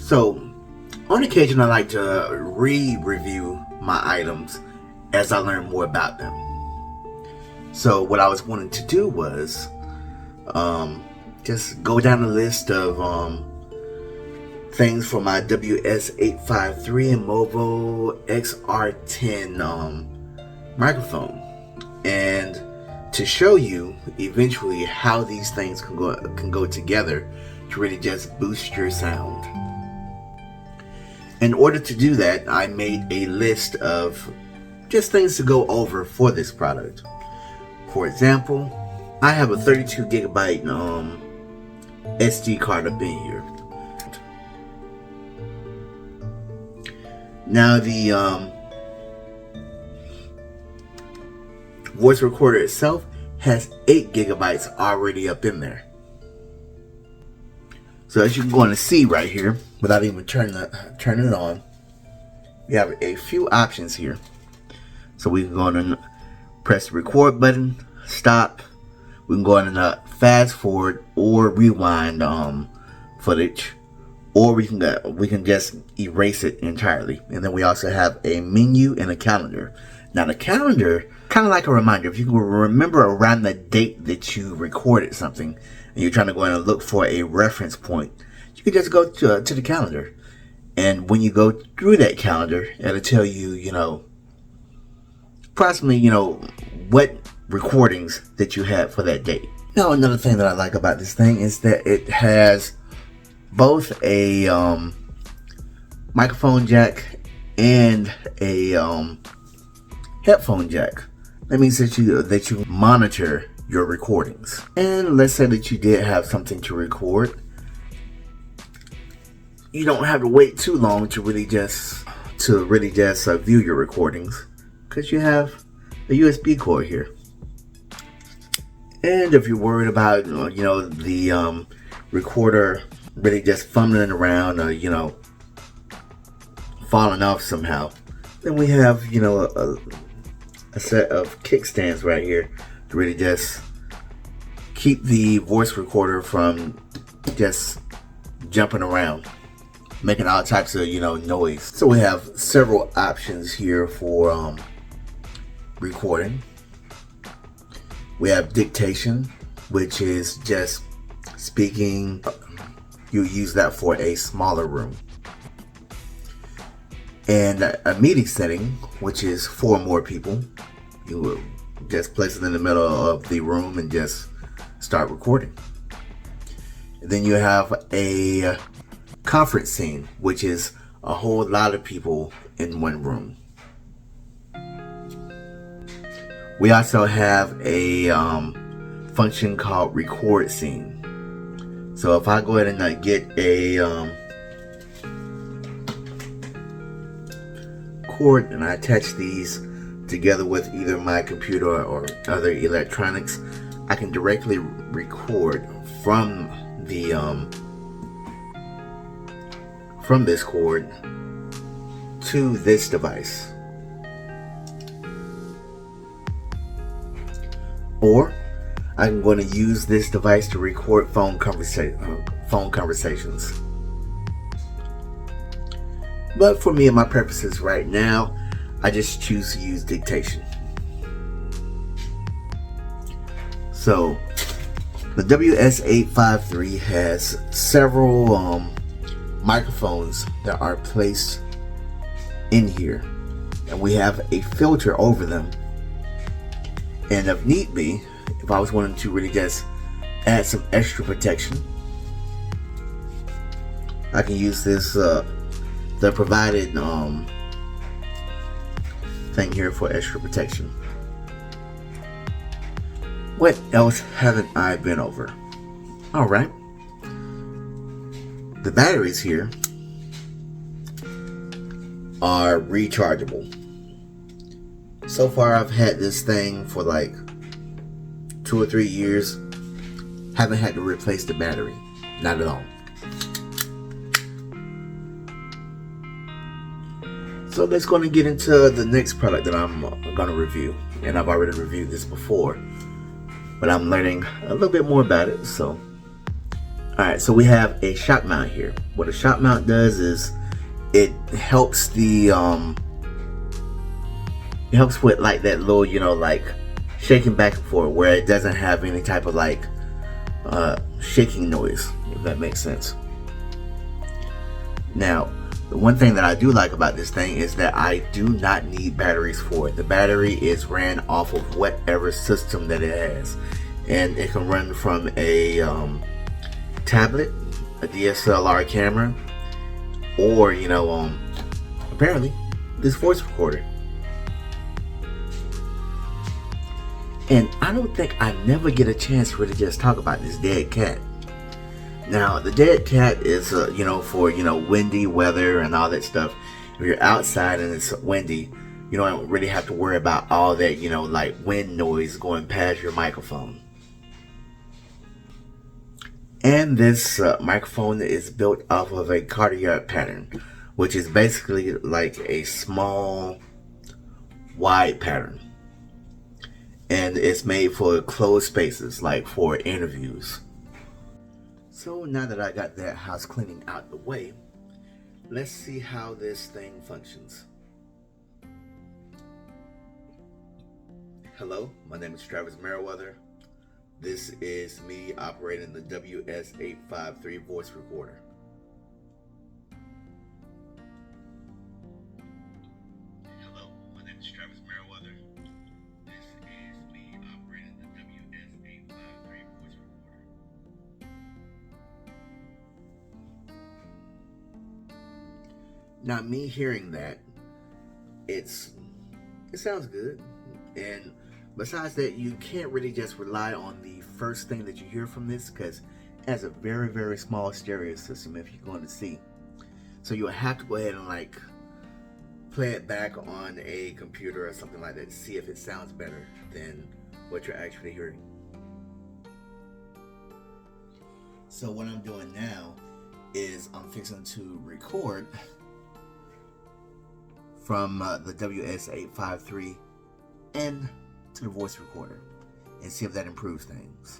So on occasion I like to re-review my items as I learn more about them. So what I was wanting to do was just go down the list of things for my WS853 and Movo VXr10 microphone, and to show you eventually how these things can go together to really just boost your sound. In order to do that, I made a list of just things to go over for this product. For example, I have a 32 gigabyte SD card up in here. Now the voice recorder itself has 8 gigabytes already up in there. So as you're going to see right here, without even turning it on, we have a few options here. So we can go and press the record button, stop. We can go in and fast forward or rewind footage, or we can just erase it entirely. And then we also have a menu and a calendar. Now the calendar, kind of like a reminder, if you can remember around the date that you recorded something and you're trying to go in and look for a reference point, you can just go to the calendar. And when you go through that calendar, it'll tell you, approximately, what recordings that you had for that date. Now another thing that I like about this thing is that it has both a microphone jack and a headphone jack. That means that you monitor your recordings. And let's say that you did have something to record, you don't have to wait too long to really just view your recordings, because you have a USB cord here. And if you're worried about the recorder really just fumbling around or falling off somehow, then we have a set of kickstands right here to really just keep the voice recorder from just jumping around, making all types of noise. So we have several options here for recording. We have dictation, which is just speaking. You use that for a smaller room. And a meeting setting, which is for more people. You will just place it in the middle of the room and just start recording. And then you have a conference scene, which is a whole lot of people in one room. We also have a function called record scene. So if I go ahead and get a cord and I attach these together with either my computer or other electronics, I can directly record from the from this cord to this device. Or I'm going to use this device to record phone conversations. But for me and my purposes right now, I just choose to use dictation. So the WS853 has several microphones that are placed in here, and we have a filter over them. And if need be, if I was wanting to really just add some extra protection, I can use this the provided thing here for extra protection. What else haven't I been over? Alright, the batteries here are rechargeable. So far I've had this thing for like 2 or 3 years. Haven't had to replace the battery. Not at all. So let's go and get into the next product that I'm going to review. And I've already reviewed this before, but I'm learning a little bit more about it. So Alright, so we have a shock mount here. What a shock mount does is it helps the it helps with like that little, like shaking back and forth, where it doesn't have any type of like shaking noise, if that makes sense. Now, the one thing that I do like about this thing is that I do not need batteries for it. The battery is ran off of whatever system that it has, and it can run from a tablet, a DSLR camera, or apparently this voice recorder. And I don't think I never get a chance to really just talk about this dead cat. Now, the dead cat is for windy weather and all that stuff. If you're outside and it's windy, you don't really have to worry about all that like wind noise going past your microphone. And this microphone is built off of a Cartier pattern, which is basically like a small wide pattern, and it's made for closed spaces, like for interviews. So now that I got that house cleaning out the way, let's see how this thing functions. Hello, my name is Travis Merriweather. This is me operating the WS853 voice recorder. Hello, my name is Travis Merriweather. This is me operating the WS853 voice recorder. Now, me hearing that, it sounds good, and besides that, you can't really just rely on the first thing that you hear from this, because it has a very, very small stereo system, if you're going to see. So you'll have to go ahead and like play it back on a computer or something like that to see if it sounds better than what you're actually hearing. So what I'm doing now is I'm fixing to record from the WS853 and to the voice recorder and see if that improves things.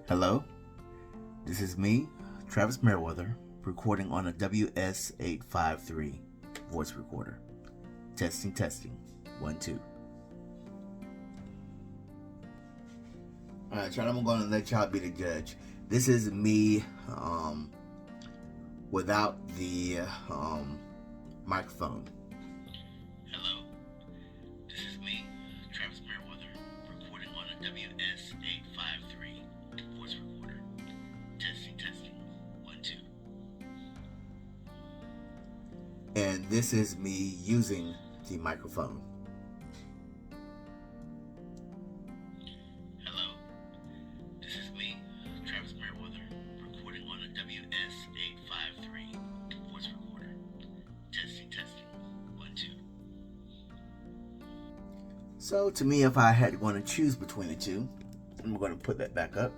Hello, this is me, Travis Merriweather, recording on a WS853 voice recorder. Testing, 1, 2. Alright, y'all, I'm going to let y'all be the judge. This is me without the microphone. Hello, this is me, Travis Merriweather, recording on a WS853 voice recorder. Testing, 1, 2. And this is me using the microphone. Hello, this is me, Travis Merriweather, recording on a WS853 voice recorder. Testing, 1, 2. So to me, if I had to want to choose between the two, I'm going to put that back up.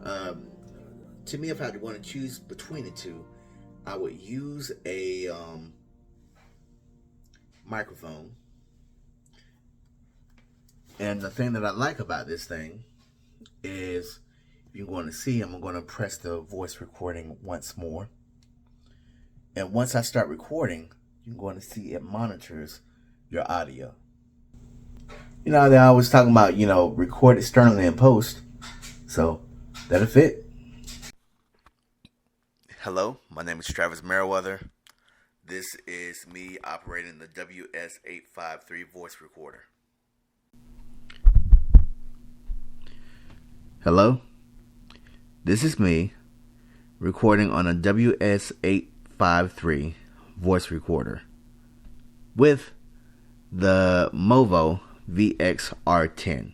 To me, if I had to want to choose between the two, I would use a microphone. And the thing that I like about this thing is, if you're going to see, I'm going to press the voice recording once more. And once I start recording, you're going to see it monitors your audio. They always talking about, record externally in post. So that'll fit. Hello, my name is Travis Merriweather. This is me operating the WS853 voice recorder. Hello, this is me recording on a WS853 voice recorder with the Movo VXr10.